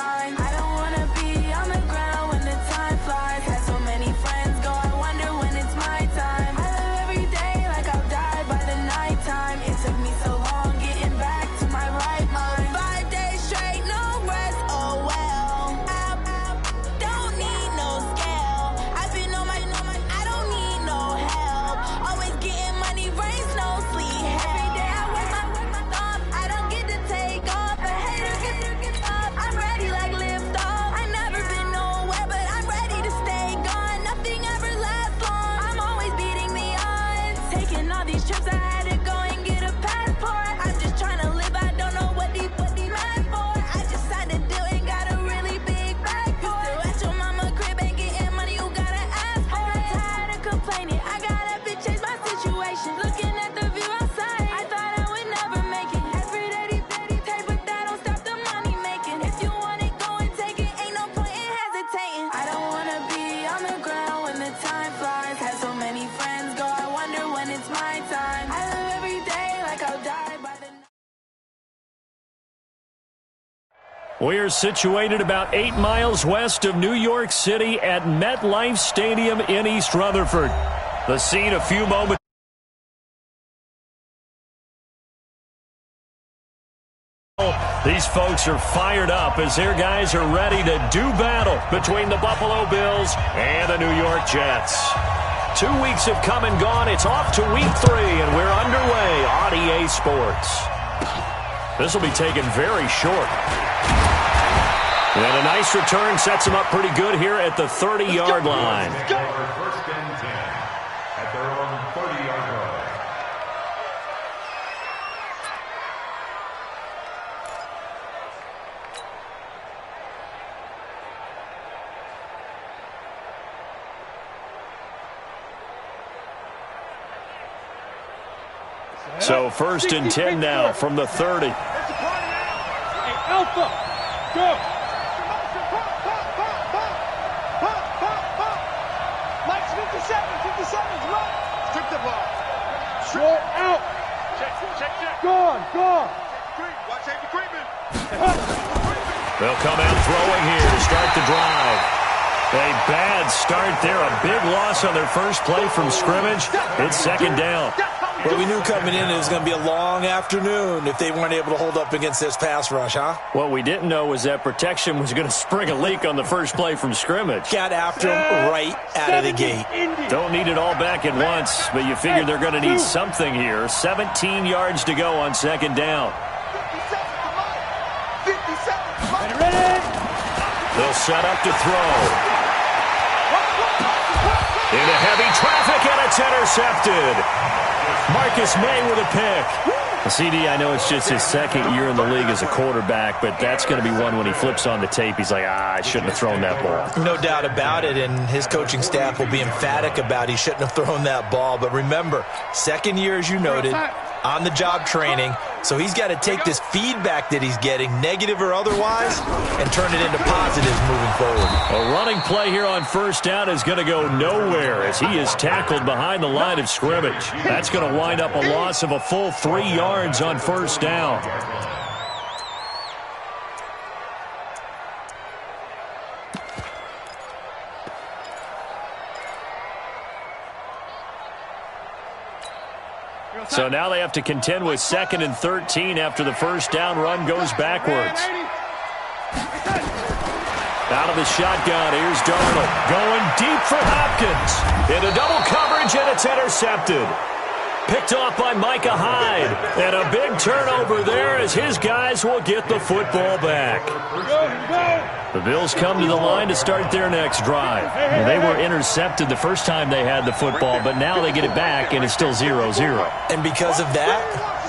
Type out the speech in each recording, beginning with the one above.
mind. I don't wanna be on the ground when the time flies. Had so many friends go, I wonder when it's my time. I live every day like I'll die by the nighttime. It took me so long getting back to my right mind. 5 days straight, no rest, oh well. I don't need no scale. I've been on my, I don't need no help. Always getting money, rains, no sleep. Every day I work my thumb. I don't get to take off. A hater get up. I'm ready like lift off. I never been nowhere, but I'm ready to stay gone. Nothing ever lasts long. I'm always beating the odds. Taking all these trips, I had to go and get a passport. I'm just trying to live. I don't know what these mad for. I just signed a deal and got a really big bag for it. Still at your mama crib and getting money, you gotta ask for it. I'm tired of complaining. I gotta change my situation. Looking at the view outside, I thought I would never make it. Every day, take, but that don't stop the money making. If you want it, go and take it. Ain't no point in hesitating. I don't wanna be on the ground when the time flies. Had so many friends go, I wonder when it's my time. I live every day like I'll die by the night. We're situated about 8 miles west of New York City at MetLife Stadium in East Rutherford. The scene a few moments. These folks are fired up as their guys are ready to do battle between the Buffalo Bills and the New York Jets. 2 weeks have come and gone. It's off to week 3, and we're underway on EA Sports. This will be taken very short. And a nice return sets them up pretty good here at the 30-yard line. First and 10 at their own 30-yard line. So 1st and 10 now from the 30. Hey, Alpha, go. Mike's 57, run. Strip the ball. Short out. Check. Go on. Watch Avery Creepman. They'll come out throwing here to start the drive. A bad start there. A big loss on their first play from scrimmage. It's 2nd down. Well, we knew coming in it was going to be a long afternoon if they weren't able to hold up against this pass rush, huh? What we didn't know was that protection was going to spring a leak on the first play from scrimmage. Got after him right out of the gate. Don't need it all back at once, but you figure they're going to need something here. 17 yards to go on 2nd down. 57, ready? They'll set up to throw. Into heavy traffic, and it's intercepted. Marcus May with a pick. CD, I know it's just his 2nd year in the league as a quarterback, but that's going to be one when he flips on the tape. He's like, I shouldn't have thrown that ball. No doubt about it, and his coaching staff will be emphatic about he shouldn't have thrown that ball. But remember, 2nd year, as you noted, on-the-job training, so he's got to take this feedback that he's getting, negative or otherwise, and turn it into positives moving forward. A running play here on 1st down is going to go nowhere as he is tackled behind the line of scrimmage. That's going to wind up a loss of a full 3 yards on 1st down. So now they have to contend with 2nd and 13 after the 1st down run goes backwards. Out of the shotgun, here's Darnold. Going deep for Hopkins. Into double coverage, and it's intercepted. Picked off by Micah Hyde. And a big turnover there as his guys will get the football back. The Bills come to the line to start their next drive. They were intercepted the first time they had the football, but now they get it back, and it's still 0-0. And because of that,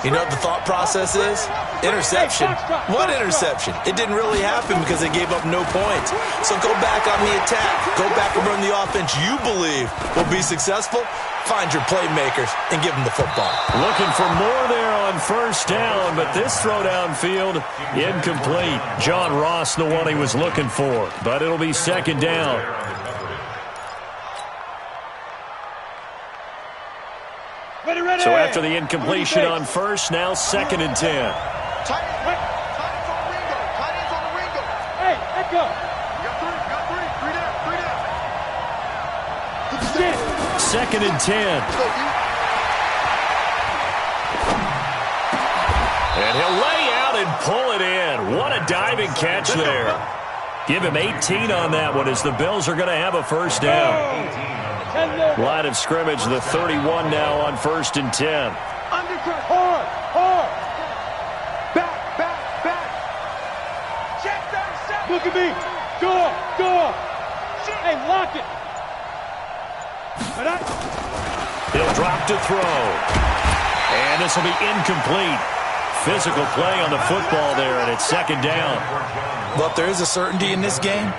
you know what the thought process is? Interception. What interception? It didn't really happen because they gave up no points. So go back on the attack. Go back and run the offense you believe will be successful. Find your playmakers and give them the football. Looking for more there on 1st down, but this throw downfield incomplete. John Ross, the one he was looking for, but it'll be 2nd down. So after the incompletion on 1st, now 2nd and 10. Hey, Back up. You got three. Three down. Second and 10. And he'll lay out and pull it in. What a diving catch there. Give him 18 on that one as the Bills are going to have a first down. Line of scrimmage, the 31 now on 1st and 10. Undercut. Hard. Back. Check 37. Look at me. Go. Hey, lock it. He'll drop to throw. And this will be incomplete. Physical play on the football there, and it's second down. Well, if there is a certainty in this game,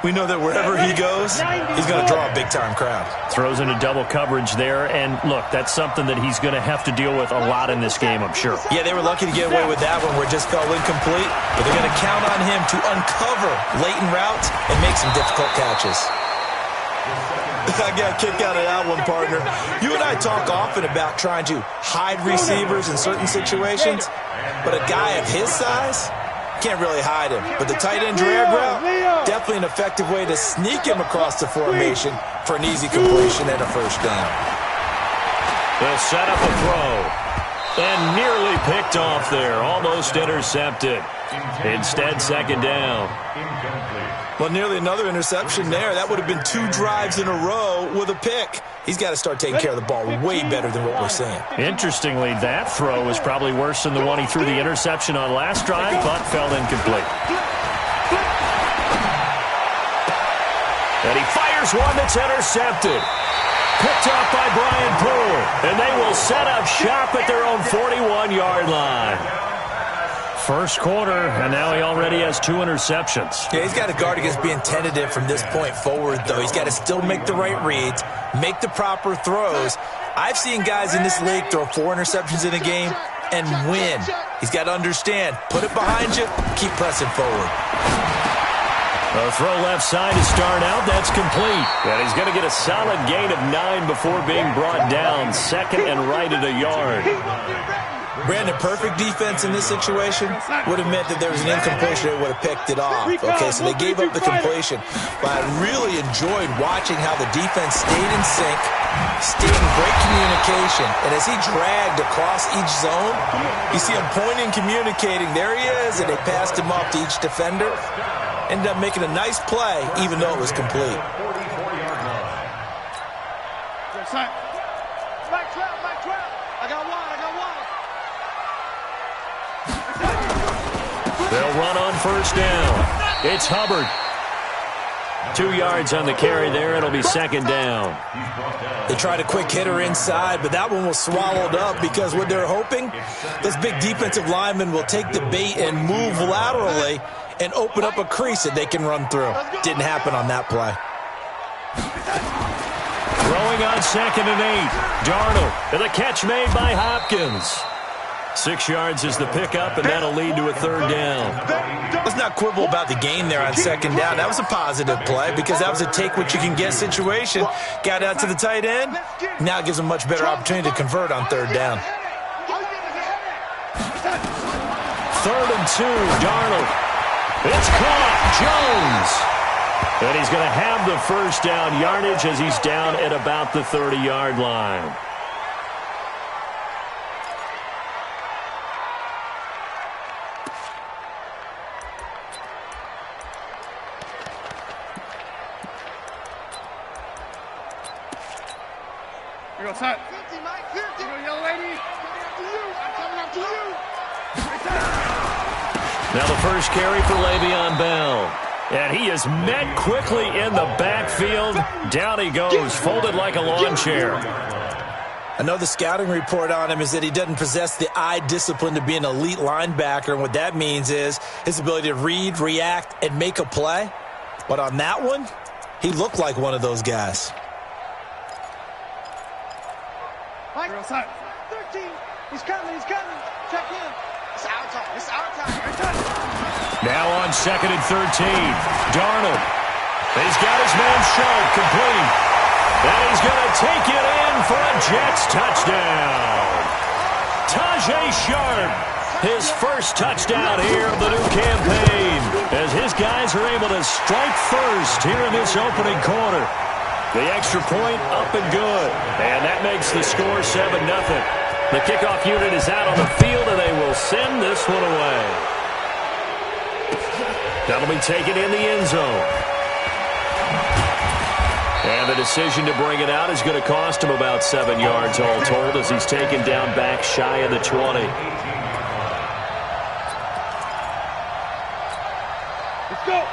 we know that wherever he goes, he's going to draw a big-time crowd. Throws into double coverage there, and look, that's something that he's going to have to deal with a lot in this game, I'm sure. Yeah, they were lucky to get away with that one where it just fell incomplete, but they're going to count on him to uncover latent routes and make some difficult catches. I got a kick out of that one, partner. You and I talk often about trying to hide receivers in certain situations, but a guy of his size can't really hide him. But the tight end drag route, definitely an effective way to sneak him across the formation for an easy completion and a first down. They'll set up a throw. And nearly picked off there. Almost intercepted. Instead, second down. Well, nearly another interception there. That would have been 2 drives in a row with a pick. He's got to start taking care of the ball way better than what we're seeing. Interestingly, that throw was probably worse than the one he threw the interception on last drive, but fell incomplete. And he fires one that's intercepted. Picked off by Brian Poole. And they will set up shop at their own 41-yard line. First quarter, and now he already has 2 interceptions. Yeah, he's got to guard against being tentative from this point forward, though. He's got to still make the right reads, make the proper throws. I've seen guys in this league throw 4 interceptions in a game and win. He's got to understand, put it behind you, keep pressing forward. A throw left side to start out. That's complete. And he's going to get a solid gain of 9 before being brought down. Second and right at a yard. Brandon, perfect defense in this situation would have meant that there was an incompletion that would have picked it off. Okay, so they gave up the completion. But I really enjoyed watching how the defense stayed in sync, stayed in great communication. And as he dragged across each zone, you see him pointing, communicating. There he is, and they passed him off to each defender. Ended up making a nice play, even though it was complete. They'll run on first down. It's Hubbard. 2 yards on the carry there. It'll be second down. They tried a quick hitter inside, but that one was swallowed up because what they're hoping, those big defensive linemen will take the bait and move laterally and open up a crease that they can run through. Didn't happen on that play. Throwing on second and 8. Darnold. And the catch made by Hopkins. 6 yards is the pickup, and that'll lead to a third down. Let's not quibble about the gain there on second down. That was a positive play because that was a take-what-you-can-get situation. Got out to the tight end. Now it gives them a much better opportunity to convert on third down. 3rd and 2, Darnold. It's caught. Jones. And he's going to have the first down yardage as he's down at about the 30-yard line. Here goes Hut. 50, Mike, 50. Here goes, young lady. I'm coming up to you. Now the first carry for Le'Veon Bell. And he is met quickly in the backfield. Down he goes, folded like a lawn chair. Another scouting report on him is that he doesn't possess the eye discipline to be an elite linebacker. And what that means is his ability to read, react, and make a play. But on that one, he looked like one of those guys. Mike, 13. He's coming. Check in. It's our time. Now on 2nd and 13. Darnold. He's got his man Sharp complete. And he's going to take it in for a Jets touchdown. Tajay Sharp His first touchdown here of the new campaign as his guys are able to strike first here in this opening quarter. The extra point up and good, and that makes the score 7-0. The kickoff unit is out on the field, and they will send this one away. That'll be taken in the end zone. And the decision to bring it out is going to cost him about 7 yards all told as he's taken down back shy of the 20.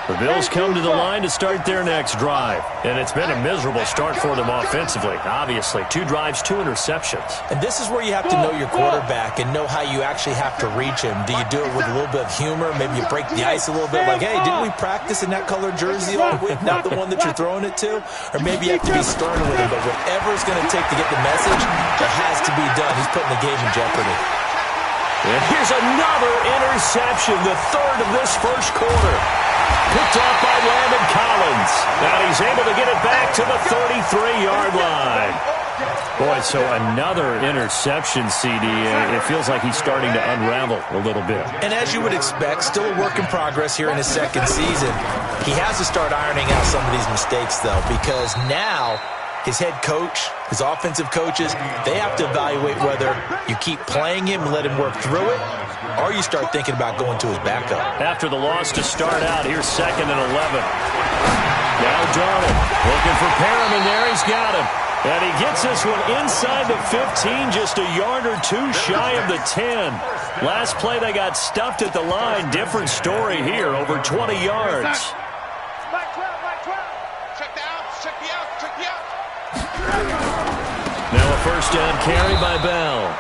The Bills come to the line to start their next drive. And it's been a miserable start for them offensively, obviously. 2 drives, 2 interceptions. And this is where you have to know your quarterback and know how you actually have to reach him. Do you do it with a little bit of humor? Maybe you break the ice a little bit like, hey, didn't we practice in that colored jersey all week? Not the one that you're throwing it to? Or maybe you have to be stern with him. But whatever it's going to take to get the message, it has to be done. He's putting the game in jeopardy. And here's another interception, the third of this first quarter. Picked off by Landon Collins. And he's able to get it back to the 33-yard line. Boy, so another interception, CD. It feels like he's starting to unravel a little bit. And as you would expect, still a work in progress here in his second season. He has to start ironing out some of these mistakes, though, because now his head coach, his offensive coaches, they have to evaluate whether you keep playing him and let him work through it, or you start thinking about going to his backup. After the loss to start out, here's 2nd and 11. Now Darnold looking for Perriman there. He's got him. And he gets this one inside the 15, just a yard or 2 shy of the 10. Last play, they got stuffed at the line. Different story here, over 20 yards. Now a first down carry by Bell.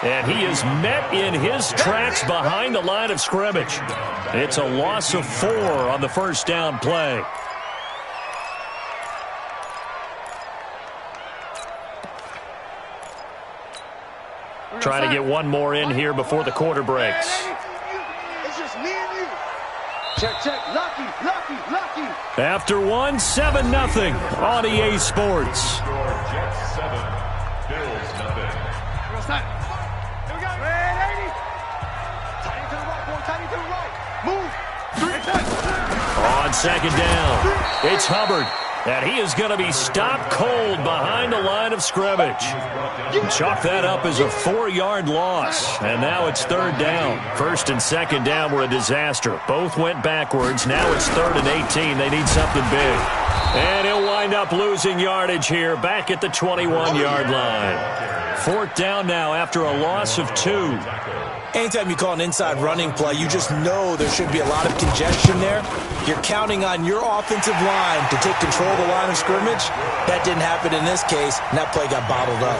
And he is met in his tracks behind the line of scrimmage. It's a loss of 4 on the first down play. Trying to get one more in here before the quarter breaks. It's just me and you. Check, check. Lucky. After 1, 7-0 on EA Sports. Jets 7, Bills nothing. Here we go. Red 80. Tight to the right, boy. Tight to the right. Move. On second down, it's Hubbard. And he is going to be stopped cold behind the line of scrimmage. Chalk that up as a 4-yard loss. And now it's 3rd down. 1st and 2nd down were a disaster. Both went backwards. Now it's 3rd and 18. They need something big. And he'll wind up losing yardage here back at the 21-yard line. 4th down now after a loss of 2. Anytime you call an inside running play, you just know there should be a lot of congestion there. You're counting on your offensive line to take control of the line of scrimmage. That didn't happen in this case, and that play got bottled up.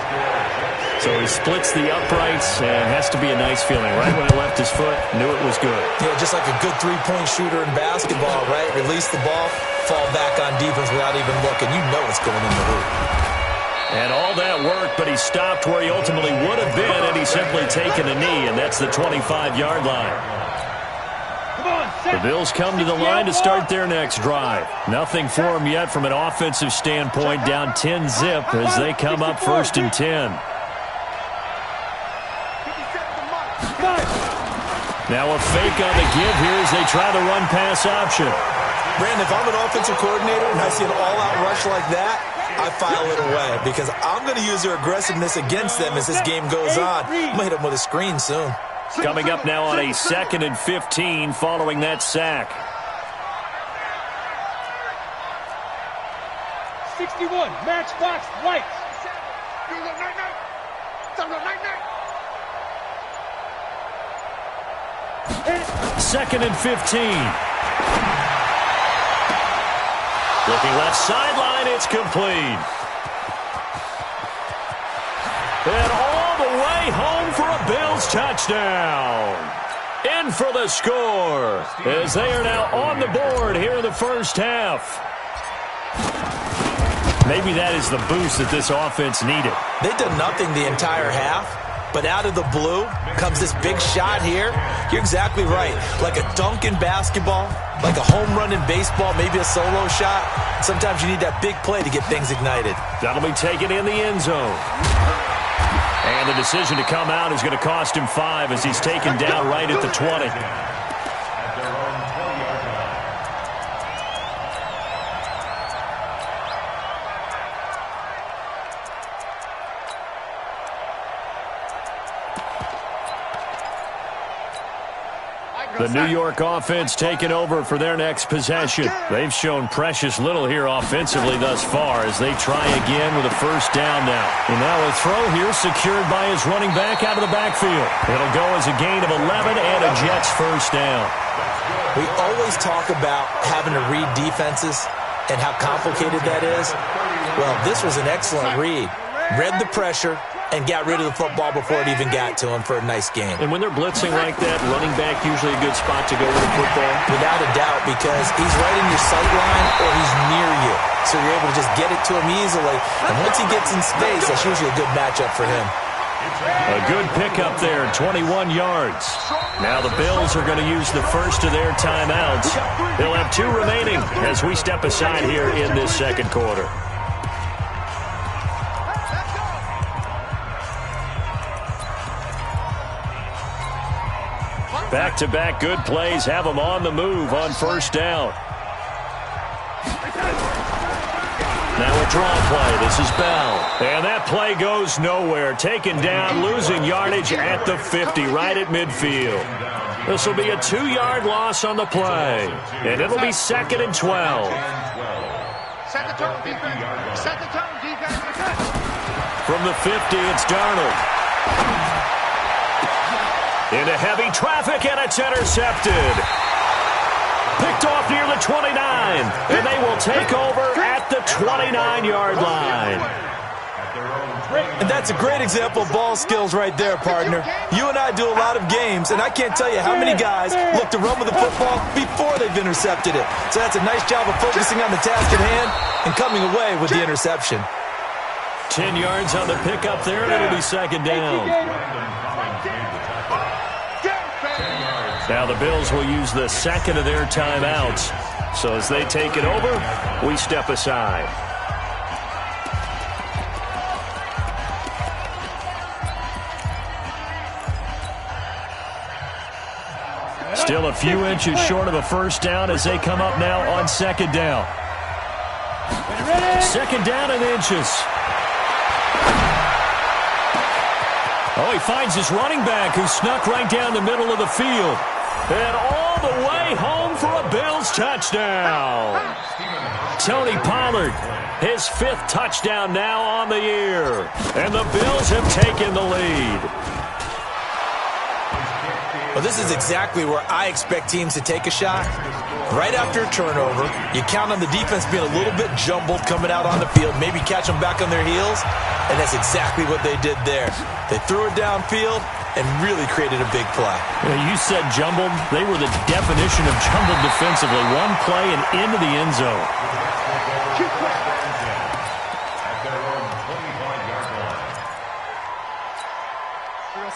So he splits the uprights, and it has to be a nice feeling. Right when he left his foot, knew it was good. Yeah, just like a good three-point shooter in basketball, right? Release the ball, fall back on defense without even looking. You know it's going in the hoop. And all that work, but he stopped where he ultimately would have been, and he's simply taken a knee, and that's the 25-yard line. The Bills come to the line to start their next drive. Nothing for them yet from an offensive standpoint, down 10-zip as they come up 1st and 10. Now a fake on the give here as they try the run-pass option. Brandon, if I'm an offensive coordinator and I see an all-out rush like that, I file it away because I'm going to use their aggressiveness against them as this game goes on. I'm going to hit them with a screen soon. Coming up now on a 2nd and 15 following that sack. 61, matchbox lights. 2nd and 15. Looking left sideline, it's complete. And all the way home for a Bills touchdown. In for the score as they are now on the board here in the first half. Maybe that is the boost that this offense needed. They've done nothing the entire half, but out of the blue comes this big shot here. You're exactly right. Like a dunk in basketball, like a home run in baseball, maybe a solo shot. Sometimes you need that big play to get things ignited. That'll be taken in the end zone. And the decision to come out is going to cost him 5 as he's taken down right at the 20. At their own 20-yard line. The New York offense taking over for their next possession. They've shown precious little here offensively thus far as they try again with a first down now. And now a throw here secured by his running back out of the backfield. It'll go as a gain of 11 and a Jets first down. We always talk about having to read defenses and how complicated that is. Well, this was an excellent read. Read the pressure and got rid of the football before it even got to him for a nice game. And when they're blitzing like that, running back usually a good spot to go with the football? Without a doubt, because he's right in your sight line or he's near you. So you're able to just get it to him easily. And once he gets in space, that's usually a good matchup for him. A good pickup there, 21 yards. Now the Bills are going to use the first of their timeouts. They'll have 2 remaining as we step aside here in this second quarter. Back-to-back good plays have them on the move on first down. Now a draw play. This is Bell. And that play goes nowhere. Taken down, losing yardage at the 50, right at midfield. This will be a 2-yard loss on the play. And it'll be 2nd and 12. Set the tone, defense. Set the tone, defense. From the 50, it's Darnold. Into heavy traffic, and it's intercepted. Picked off near the 29, and they will take over at the 29-yard line. And that's a great example of ball skills right there, partner. You and I do a lot of games, and I can't tell you how many guys look to run with the football before they've intercepted it. So that's a nice job of focusing on the task at hand and coming away with the interception. 10 yards on the pickup there, and it'll be 2nd down. Now the Bills will use the 2nd of their timeouts. So as they take it over, we step aside. Still a few inches short of a first down as they come up now on 2nd down. 2nd down and inches. Oh, he finds his running back who snuck right down the middle of the field. And all the way home for a Bills touchdown. Tony Pollard, his 5th touchdown now on the year. And the Bills have taken the lead. Well, this is exactly where I expect teams to take a shot. Right after a turnover, you count on the defense being a little bit jumbled coming out on the field, maybe catch them back on their heels, and that's exactly what they did there. They threw it downfield and really created a big play. You said jumbled. They were the definition of jumbled defensively. One play and into the end zone.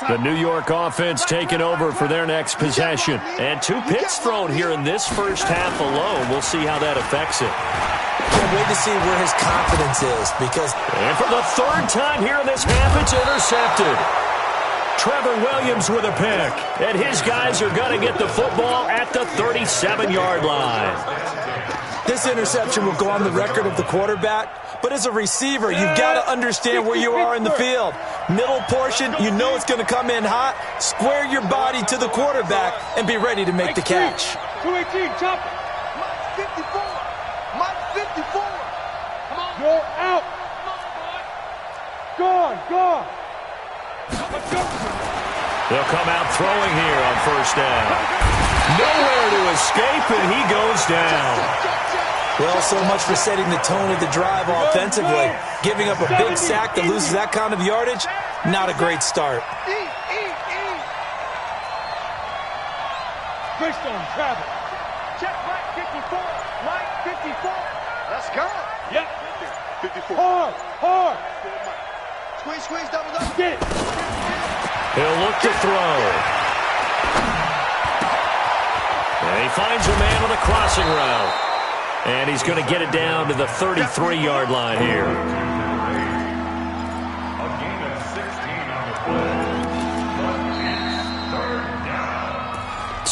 The New York offense taking over for their next possession. And 2 picks thrown here in this first half alone. We'll see how that affects it. Can't wait to see where his confidence is because... And for the 3rd time here in this half, it's intercepted. Trevor Williams with a pick. And his guys are going to get the football at the 37-yard line. This interception will go on the record of the quarterback, but as a receiver, you've got to understand where you are in the field. Middle portion, you know it's going to come in hot. Square your body to the quarterback and be ready to make the catch. 218, chop it. Mike 54. Mike 54. Come on. Go out. Come on, boy. Gone, gone. They'll come out throwing here on first down. Nowhere to escape, and he goes down. Well, so much for setting the tone of the drive offensively. Giving up a big sack that loses that kind of yardage, not a great start. Greystone, travel. Check right 54. Right 54. Let's go. Yep. 54. Hard. Squeeze, double. Get it. He'll look to throw. And he finds a man on a crossing route. And he's going to get it down to the 33-yard line here. A gain of 16 on the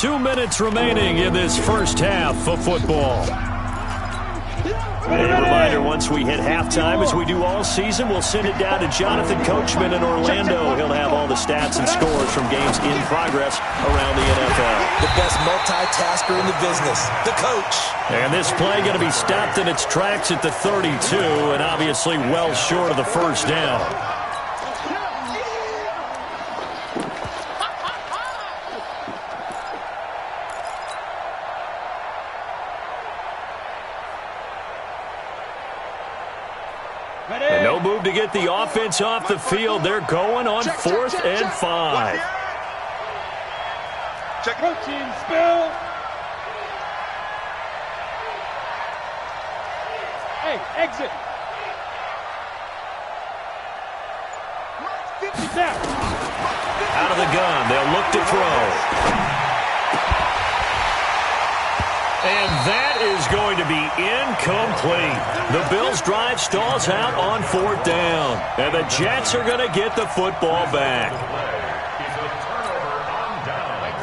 2 minutes remaining in this first half of football. A reminder, once we hit halftime, as we do all season, we'll send it down to Jonathan Coachman in Orlando. He'll have all the stats and scores from games in progress around the NFL. The best multitasker in the business, the coach. And this play going to be stopped in its tracks at the 32, and obviously well short of the first down. And no move to get the offense off the field. They're going on 4th and 5. Check protein spill. Hey, exit. 50 down. Out of the gun, they'll look to throw. And that is going to be incomplete. The Bills' drive stalls out on 4th down. And the Jets are going to get the football back.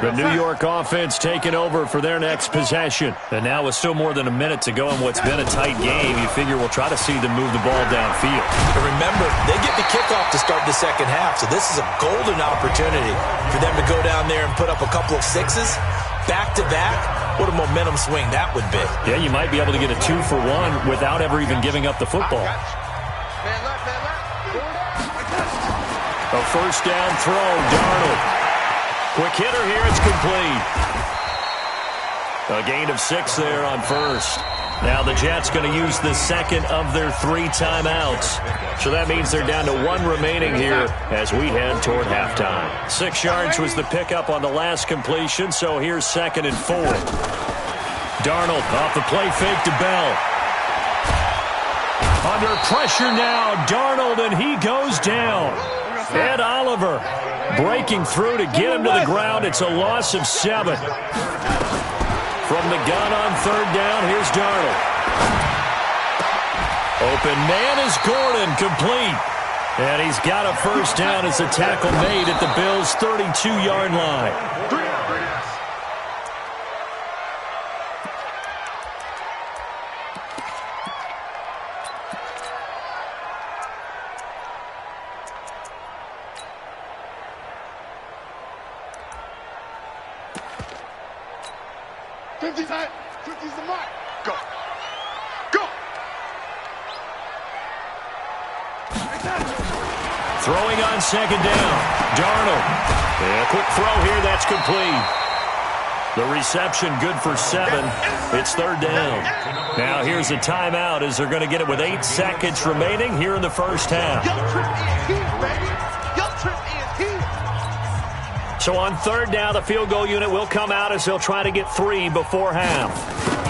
The New York offense taking over for their next possession. And now with still more than a minute to go in what's been a tight game, you figure we'll try to see them move the ball downfield. But remember, they get the kickoff to start the second half, so this is a golden opportunity for them to go down there and put up a couple of sixes back-to-back. What a momentum swing that would be. Yeah, you might be able to get a 2-for-1 without ever even giving up the football. A first down throw, Darnold. Quick hitter here, it's complete. A gain of 6 there on first. Now the Jets going to use the second of their 3 timeouts. So that means they're down to 1 remaining here as we head toward halftime. 6 yards was the pickup on the last completion, so here's 2nd and 4. Darnold off the play fake to Bell. Under pressure now, Darnold, and he goes down. Ed Oliver breaking through to get him to the ground. It's a loss of 7. From the gun on 3rd down, here's Darnold. Open man is Gordon, complete. And he's got a first down as the tackle made at the Bills' 32-yard line. Throwing on 2nd down. Darnold. And a quick throw here. That's complete. The reception good for 7. It's 3rd down. Now here's a timeout as they're going to get it with 8 seconds remaining here in the first half. So on 3rd down, the field goal unit will come out as they'll try to get 3 before half.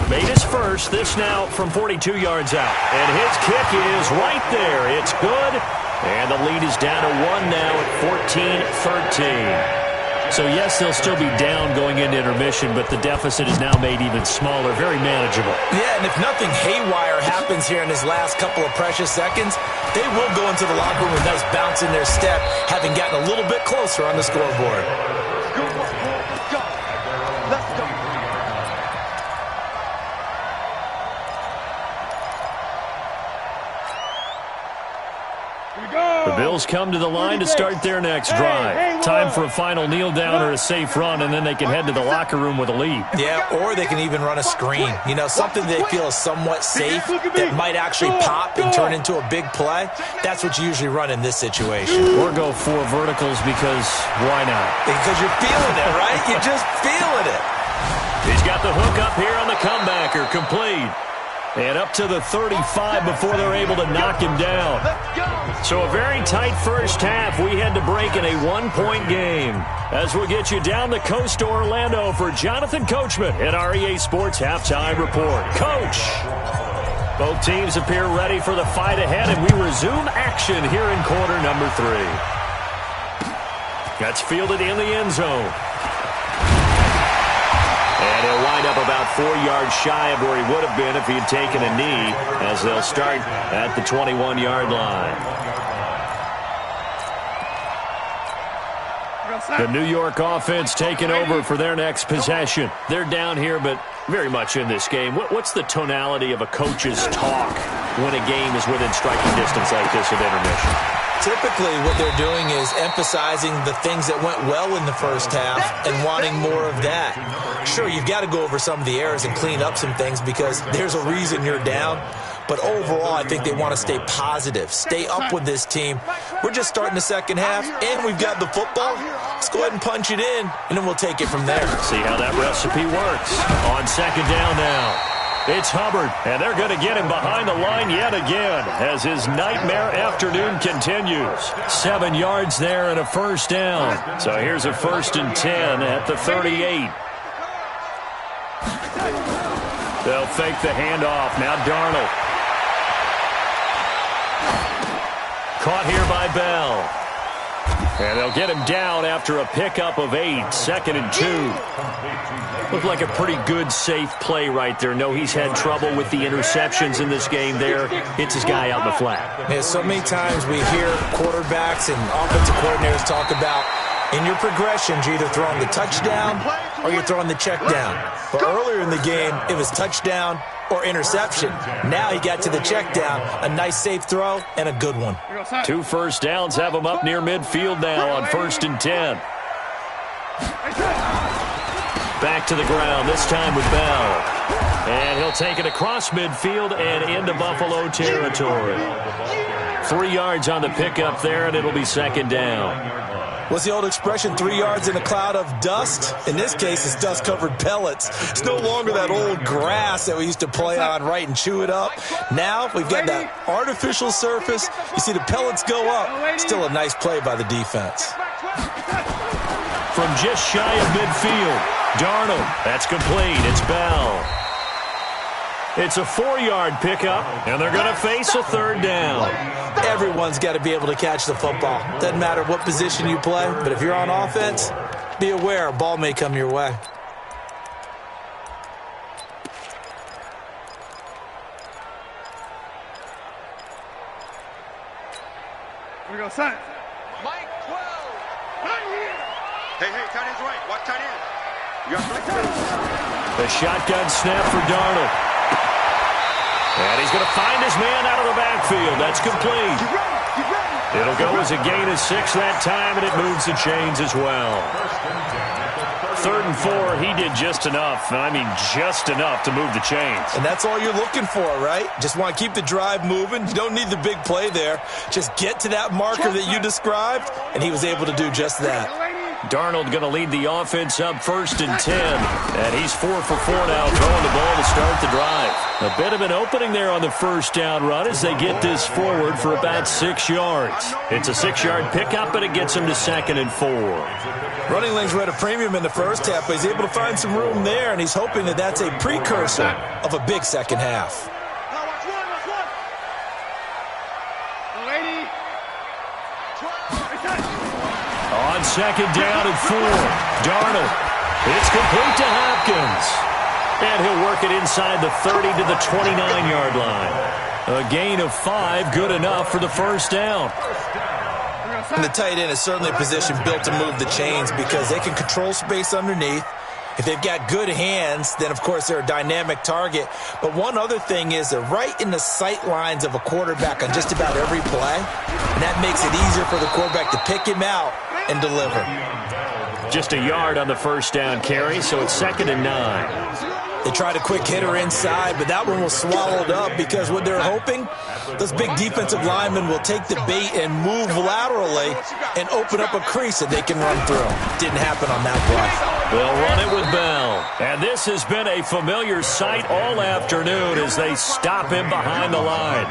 Made his first. This now from 42 yards out. And his kick is right there. It's good. And the lead is down to 1 now at 14-13. So, yes, they'll still be down going into intermission, but the deficit is now made even smaller, very manageable. Yeah, and if nothing haywire happens here in his last couple of precious seconds, they will go into the locker room with a nice bounce in their step, having gotten a little bit closer on the scoreboard. Let's go. The Bills come to the line to start their next drive. Time for a final kneel down or a safe run, and then they can head to the locker room with a lead. Yeah, or they can even run a screen. You know, something they feel is somewhat safe that might actually pop and turn into a big play. That's what you usually run in this situation. Or go 4 verticals because why not? Because you're feeling it, right? You're just feeling it. He's got the hook up here on the comebacker, complete. And up to the 35 before they're able to knock him down. So a very tight first half. We had to break in a 1-point game. As we'll get you down the coast to Orlando for Jonathan Coachman at our EA Sports Halftime Report. Coach! Both teams appear ready for the fight ahead, and we resume action here in quarter number 3. That's fielded in the end zone. And he'll wind up about 4 yards shy of where he would have been if he had taken a knee, as they'll start at the 21-yard line. The New York offense taking over for their next possession. They're down here, but very much in this game. What's the tonality of a coach's talk when a game is within striking distance like this at intermission? Typically, what they're doing is emphasizing the things that went well in the first half and wanting more of that. Sure, you've got to go over some of the errors and clean up some things because there's a reason you're down. But overall, I think they want to stay positive, stay up with this team. We're just starting the second half, and we've got the football. Let's go ahead and punch it in, and then we'll take it from there. See how that recipe works. On second down now. It's Hubbard, and they're going to get him behind the line yet again as his nightmare afternoon continues. 7 yards there and a first down. So here's a 1st and 10 at the 38. They'll fake the handoff. Now Darnold. Caught here by Bell. And they'll get him down after a pickup of 8, 2nd and 2. Looked like a pretty good, safe play right there. No, he's had trouble with the interceptions in this game there. Hits his guy out in the flat. Yeah, so many times we hear quarterbacks and offensive coordinators talk about in your progressions, you're either throwing the touchdown or you're throwing the check down. But earlier in the game, it was touchdown or interception. Now he got to the check down, a nice safe throw, and a good one. 2 first downs have him up near midfield now on 1st and 10. Back to the ground, this time with Bell. And he'll take it across midfield and into Buffalo territory. 3 yards on the pickup there, and it'll be 2nd down. What's the old expression, 3 yards in a cloud of dust? In this case, it's dust-covered pellets. It's no longer that old grass that we used to play on, right, and chew it up. Now we've got that artificial surface. You see the pellets go up. Still a nice play by the defense. From just shy of midfield, Darnold. That's complete. It's Bell. It's a 4-yard pickup, and they're going to face a 3rd down. Everyone's got to be able to catch the football. Doesn't matter what position you play, but if you're on offense, be aware a ball may come your way. Here we go, son. Mike 12. Right here. Hey, tight end's right. Watch tight end. You got the shotgun snap for Darnold. And he's going to find his man out of the backfield. That's complete. It'll go as a gain of 6 that time, and it moves the chains as well. 3rd and 4, he did just enough. I mean, just enough to move the chains. And that's all you're looking for, right? Just want to keep the drive moving. You don't need the big play there. Just get to that marker that you described, and he was able to do just that. Darnold going to lead the offense up 1st and 10. And he's 4 for 4 now, throwing the ball to start the drive. A bit of an opening there on the 1st down run as they get this forward for about 6 yards. It's a 6-yard pickup, but it gets him to 2nd and 4. Running lanes were at a premium in the first half, but he's able to find some room there, and he's hoping that that's a precursor of a big second half. On 2nd down and 4, Darnold. It's complete to Hopkins. And he'll work it inside the 30 to the 29-yard line. A gain of 5, good enough for the 1st down. And the tight end is certainly a position built to move the chains because they can control space underneath. If they've got good hands, then, of course, they're a dynamic target. But one other thing is they're right in the sight lines of a quarterback on just about every play. And that makes it easier for the quarterback to pick him out and deliver. Just a yard on the 1st down carry, so it's 2nd and 9. They tried a quick hitter inside, but that one was swallowed up because what they're hoping, those big defensive linemen will take the bait and move laterally and open up a crease that they can run through. Didn't happen on that play. They'll run it with Bell. And this has been a familiar sight all afternoon as they stop him behind the line.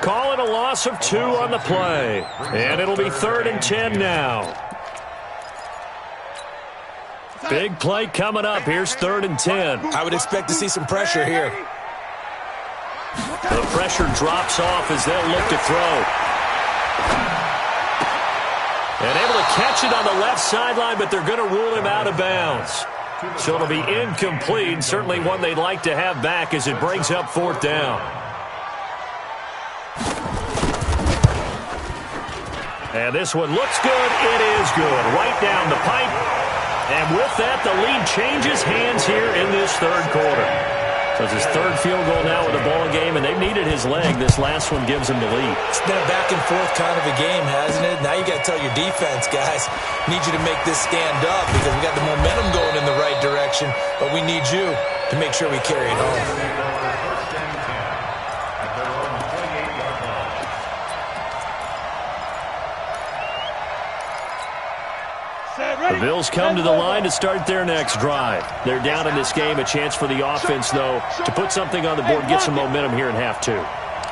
Call it a loss of 2 on the play. And it'll be 3rd and 10 now. Big play coming up. Here's 3rd and 10. I would expect to see some pressure here. The pressure drops off as they'll look to throw. And able to catch it on the left sideline, but they're going to rule him out of bounds. So it'll be incomplete. Certainly one they'd like to have back as it brings up 4th down. And this one looks good. It is good. Right down the pipe. And with that, the lead changes hands here in this third quarter. So it's his third field goal now with the ball game, and they've needed his leg. This last one gives him the lead. It's been a back-and-forth kind of a game, hasn't it? Now you got to tell your defense, guys, need you to make this stand up because we got the momentum going in the right direction, but we need you to make sure we carry it home. The Bills come to the line to start their next drive. They're down in this game. A chance for the offense, though, to put something on the board, get some momentum here in half two.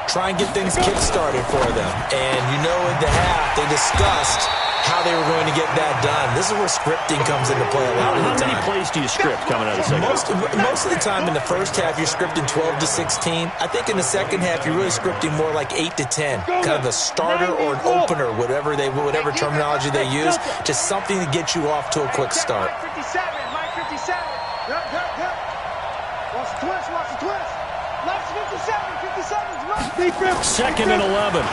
Try and get things kick-started for them. And you know in the half, they discussed how they were going to get that done. This is where scripting comes into play a lot of the time. How many plays do you script coming out of the second half? Most of the time in the first half, you're scripting 12 to 16. I think in the second half, you're really scripting more like 8 to 10. Kind of a starter or an opener, whatever terminology they use. Just something to get you off to a quick start. Mike 57. Yep. Watch the twist. Left 57's right. Second and 11.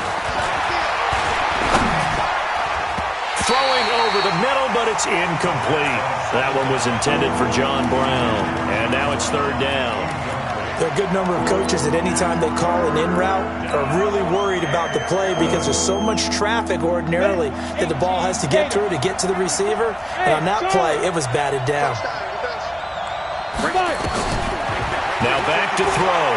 Throwing over the middle, but it's incomplete. That one was intended for John Brown. And now it's third down. There are a good number of coaches at any time they call an in route are really worried about the play because there's so much traffic ordinarily that the ball has to get through to get to the receiver. And on that play, it was batted down. Now back to throw.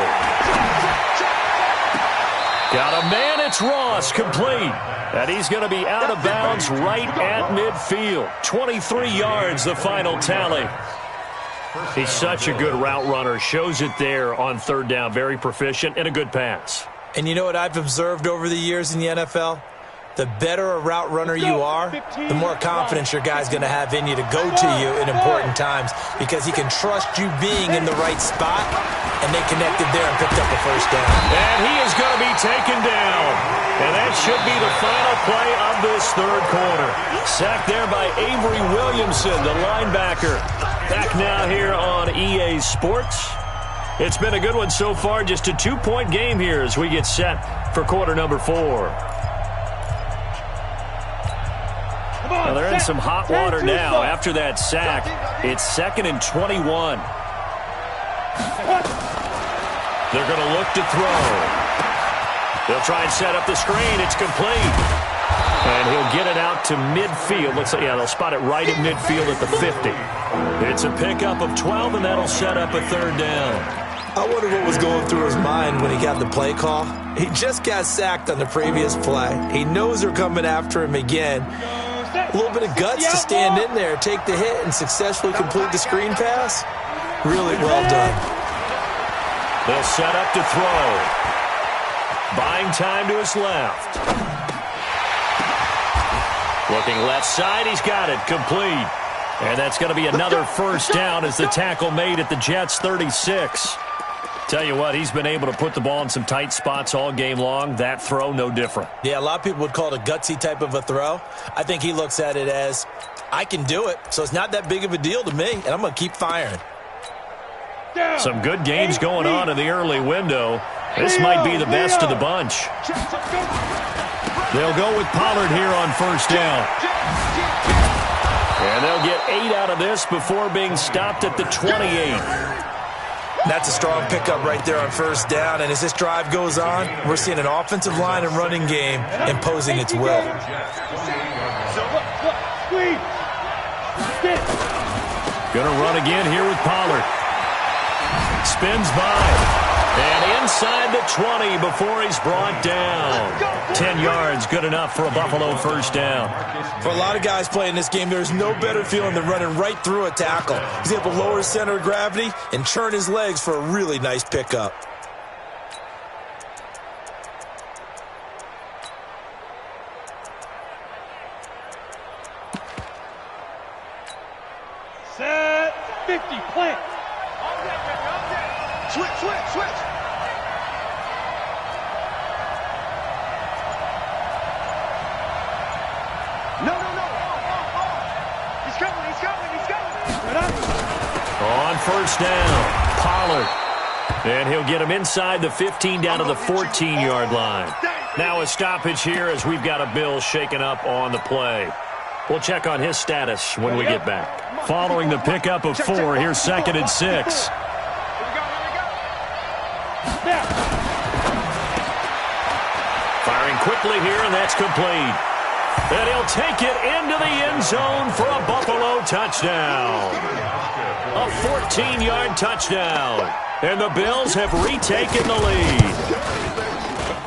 Got a man, it's Ross, complete. And he's going to be out of bounds right at midfield. 23 yards, the final tally. He's such a good route runner. Shows it there on third down. Very proficient and a good pass. And you know what I've observed over the years in the NFL? The better a route runner you are, the more confidence your guy's going to have in you to go to you in important times because he can trust you being in the right spot, and they connected there and picked up a first down. And he is going to be taken down. And that should be the final play of this third quarter. Sacked there by Avery Williamson, the linebacker. Back now here on EA Sports. It's been a good one so far. Just a 2-point game here as we get set for quarter number 4. Well, they're in some hot water now. After that sack, it's 2nd and 21. They're going to look to throw. They'll try and set up the screen. It's complete. And he'll get it out to midfield. They'll spot it right at midfield at the 50. It's a pickup of 12, and that'll set up a third down. I wonder what was going through his mind when he got the play call. He just got sacked on the previous play. He knows they're coming after him again. A little bit of guts to stand in there, take the hit, and successfully complete the screen pass. Really well done. They'll set up to throw. Buying time to his left. Looking left side, he's got it, complete. And that's going to be another first down as the tackle made at the Jets' 36. Tell you what, he's been able to put the ball in some tight spots all game long. That throw, no different. Yeah, a lot of people would call it a gutsy type of a throw. I think he looks at it as, I can do it, so it's not that big of a deal to me, and I'm going to keep firing. Some good games going on in the early window. This might be the best of the bunch. They'll go with Pollard here on first down. And they'll get 8 out of this before being stopped at the 28. That's a strong pickup right there on first down. And as this drive goes on, we're seeing an offensive line and running game imposing its will. Gonna run again here with Pollard. Spins by. And inside the 20 before he's brought down. 10 yards, good enough for a Buffalo first down. For a lot of guys playing this game, there's no better feeling than running right through a tackle. He's able to lower his center of gravity and turn his legs for a really nice pickup. Set 50, plant. Switch. No. He's coming. On first down, Pollard. And he'll get him inside the 15 down to the 14-yard line. Now a stoppage here as we've got a Bill shaken up on the play. We'll check on his status when we get back. Following the pickup of 4, here's 2nd and 6. Firing quickly here, and that's complete. And he'll take it into the end zone for a Buffalo touchdown. A 14-yard touchdown. And the Bills have retaken the lead.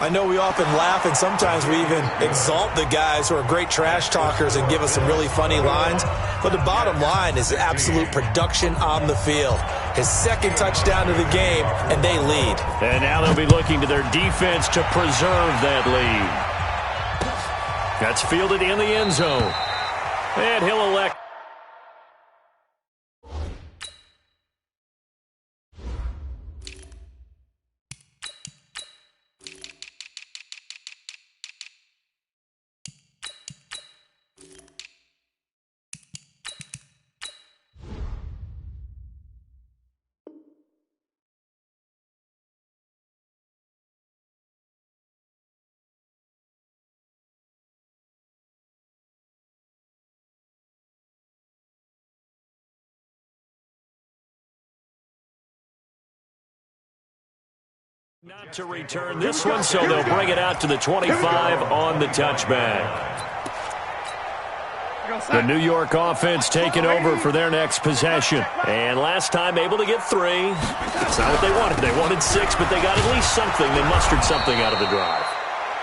I know we often laugh, and sometimes we even exalt the guys who are great trash talkers and give us some really funny lines. But the bottom line is absolute production on the field. His 2nd touchdown of the game, and they lead. And now they'll be looking to their defense to preserve that lead. That's fielded in the end zone. And he'll elect. Not to return this one, so they'll bring it out to the 25 on the touchback. The New York offense taking over for their next possession. And last time able to get 3. That's not what they wanted. They wanted 6, but they got at least something. They mustered something out of the drive.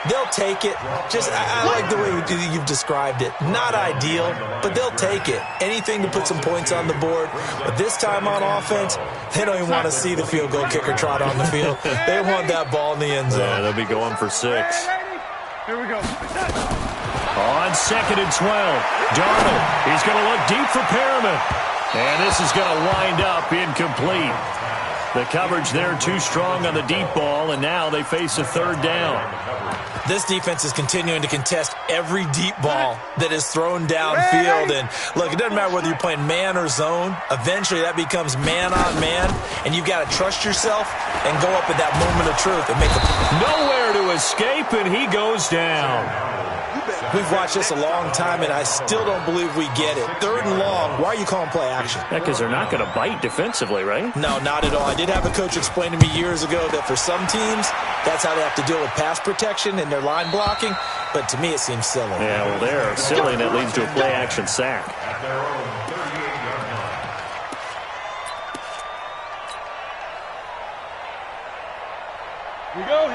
They'll take it. I like the way you've described it. Not ideal, but they'll take it. Anything to put some points on the board. But this time on offense, they don't even want to see the field goal kicker trot on the field. They want that ball in the end zone. Yeah, they'll be going for 6. Here we go. On 2nd and 12, Darnold. He's going to look deep for Perriman. And this is going to wind up incomplete. The coverage there too strong on the deep ball, and now they face a 3rd down. This defense is continuing to contest every deep ball that is thrown downfield. And, look, it doesn't matter whether you're playing man or zone. Eventually that becomes man on man, and you've got to trust yourself and go up at that moment of truth and make the play. Nowhere to escape, and he goes down. We've watched this a long time, and I still don't believe we get it. 3rd and long, why are you calling play action? Yeah, because they're not going to bite defensively, right? No, not at all. I did have a coach explain to me years ago that for some teams, that's how they have to deal with pass protection and their line blocking. But to me, it seems silly. Yeah, well, they're silly, and that leads to a play action sack. At their own 38-yard line.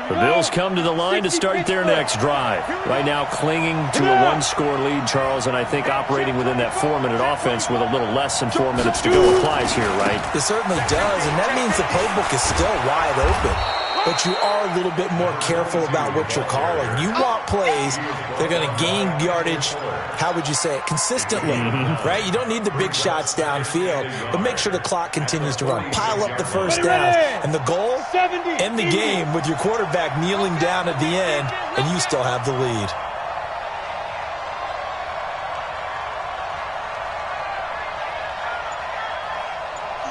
The Bills come to the line to start their next drive. Right now clinging to a 1-score lead, Charles, and I think operating within that 4-minute offense with a little less than 4 minutes to go applies here, right? It certainly does, and that means the playbook is still wide open. But you are a little bit more careful about what you're calling. You want plays that are going to gain yardage, how would you say it, consistently, right? You don't need the big shots downfield, but make sure the clock continues to run. Pile up the first down. And the goal, end the game with your quarterback kneeling down at the end, and you still have the lead.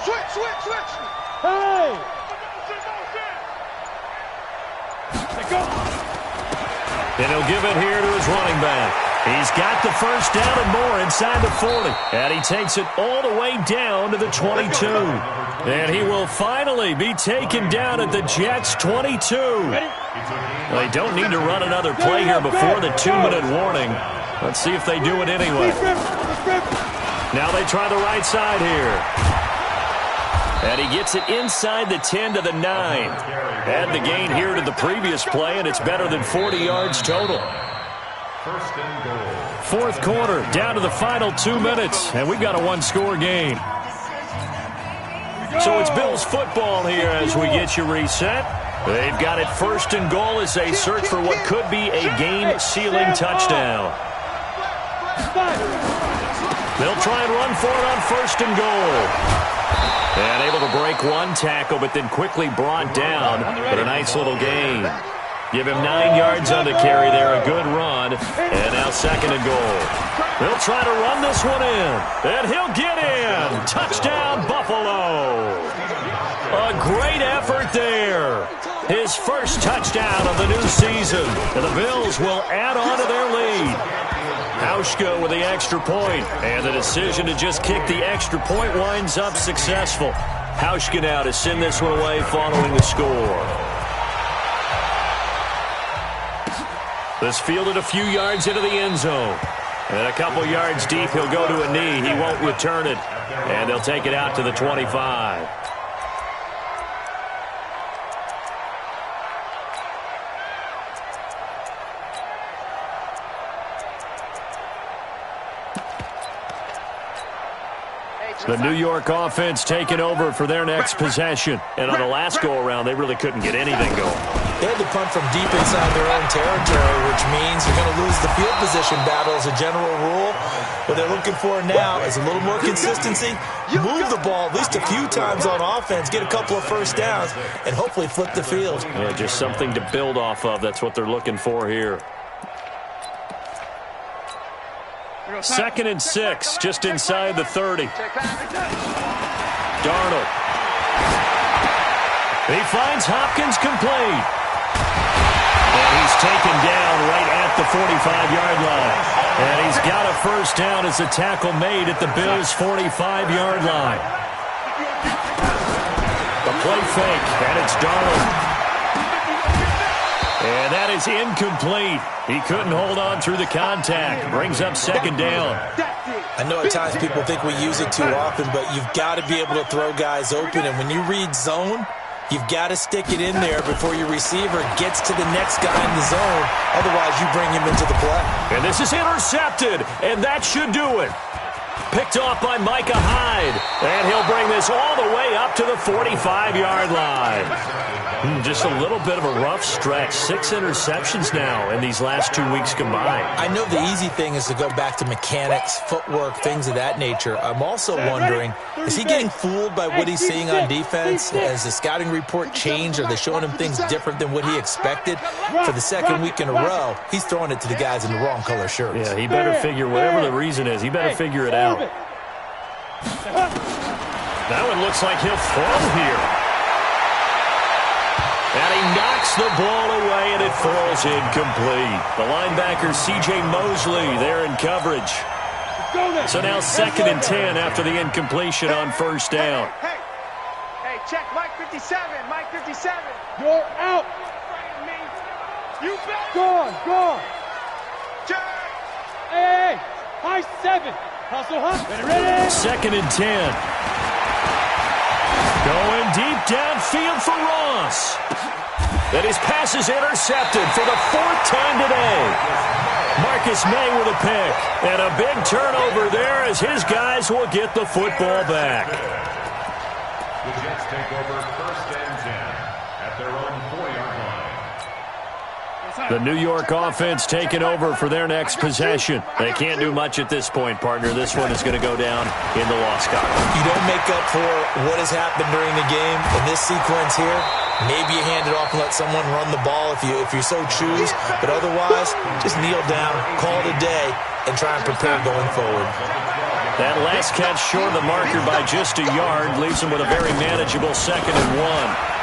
Switch. Hey! And he'll give it here to his running back. He's got the first down and more inside the 40. And he takes it all the way down to the 22. And he will finally be taken down at the Jets' 22. They don't need to run another play here before the 2-minute warning. Let's see if they do it anyway. Now they try the right side here. And he gets it inside the 10 to the 9. Add the gain here to the previous play, and it's better than 40 yards total. First and goal. Fourth quarter, down to the final 2 minutes, and we've got a 1-score game. So it's Bills football here as we get you reset. They've got it first and goal as they search for what could be a game-sealing touchdown. They'll try and run for it on first and goal. And able to break one tackle, but then quickly brought down. But a nice little gain. Give him 9 yards on the carry there. A good run. And now second and goal. They'll try to run this one in. And he'll get in. Touchdown, Buffalo. A great effort there. His first touchdown of the new season. And the Bills will add on to their lead. Hauschka with the extra point. And the decision to just kick the extra point winds up successful. Hauschka now to send this one away following the score. This fielded a few yards into the end zone. And a couple yards deep, he'll go to a knee. He won't return it. And they'll take it out to the 25. The New York offense taking over for their next possession. And on the last go-around, they really couldn't get anything going. They had to punt from deep inside their own territory, which means you're going to lose the field position battle as a general rule. What they're looking for now is a little more consistency, move the ball at least a few times on offense, get a couple of first downs, and hopefully flip the field. Yeah, just something to build off of. That's what they're looking for here. 2nd and 6, just inside the 30. Darnold. He finds Hopkins complete. And he's taken down right at the 45-yard line. And he's got a first down as a tackle made at the Bills' 45-yard line. The play fake, and it's Darnold. And that is incomplete. He couldn't hold on through the contact. Brings up 2nd down. I know at times people think we use it too often, but you've got to be able to throw guys open. And when you read zone, you've got to stick it in there before your receiver gets to the next guy in the zone. Otherwise, you bring him into the play. And this is intercepted, and that should do it. Picked off by Micah Hyde. And he'll bring this all the way up to the 45-yard line. Just a little bit of a rough stretch. 6 interceptions now in these last 2 weeks combined. I know the easy thing is to go back to mechanics, footwork, things of that nature. I'm also wondering, is he getting fooled by what he's seeing on defense? Has the scouting report changed? Are they showing him things different than what he expected? For the 2nd week in a row, he's throwing it to the guys in the wrong color shirts. Yeah, he better figure, whatever the reason is, he better figure it out. That one looks like he'll throw here. And he knocks the ball away, and it falls incomplete. The linebacker, C.J. Mosley, there in coverage. So now 2nd and 10 after the incompletion on first down. Hey, check Mike 57, Mike 57. You're out. You bet. Gone. Check. Hey, high 7. Hustle, ready. 2nd and 10. Going deep downfield for Ross. And his pass is intercepted for the 4th time today. Marcus May with a pick. And a big turnover there as his guys will get the football back. The Jets take over 1st and 10 at their own 4-yard line. The New York offense taking over for their next possession. They can't do much at this point, partner. This one is going to go down in the loss column. You don't make up for what has happened during the game in this sequence here. Maybe you hand it off and let someone run the ball if you so choose. But otherwise, just kneel down, call it a day, and try and prepare going forward. That last catch short of the marker by just a yard leaves him with a very manageable 2nd and 1.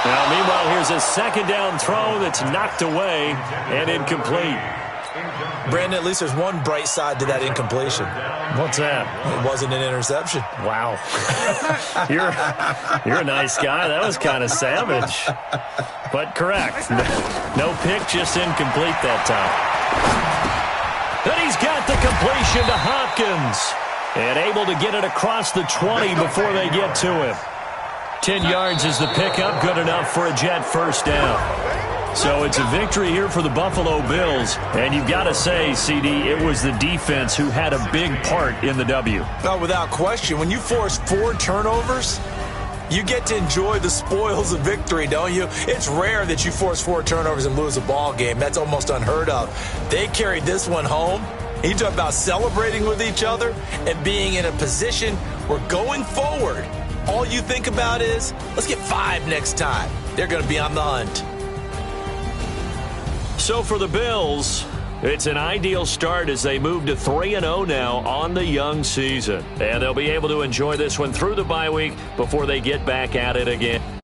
Now, meanwhile, here's a 2nd down throw that's knocked away and incomplete. Brandon, at least there's one bright side to that incompletion. What's that? It wasn't an interception. Wow. You're a nice guy. That was kind of savage. But correct. No pick, just incomplete that time. Then he's got the completion to Hopkins. And able to get it across the 20 before they get to him. 10 yards is the pickup, good enough for a Jet first down. So it's a victory here for the Buffalo Bills. And you've got to say, CD, it was the defense who had a big part in the W. No, without question. When you force 4 turnovers, you get to enjoy the spoils of victory, don't you? It's rare that you force 4 turnovers and lose a ball game. That's almost unheard of. They carried this one home. You talk about celebrating with each other and being in a position where going forward, all you think about is, let's get 5 next time. They're going to be on the hunt. So for the Bills, It's an ideal start as they move to 3-0 now on the young season. And they'll be able to enjoy this one through the bye week before they get back at it again.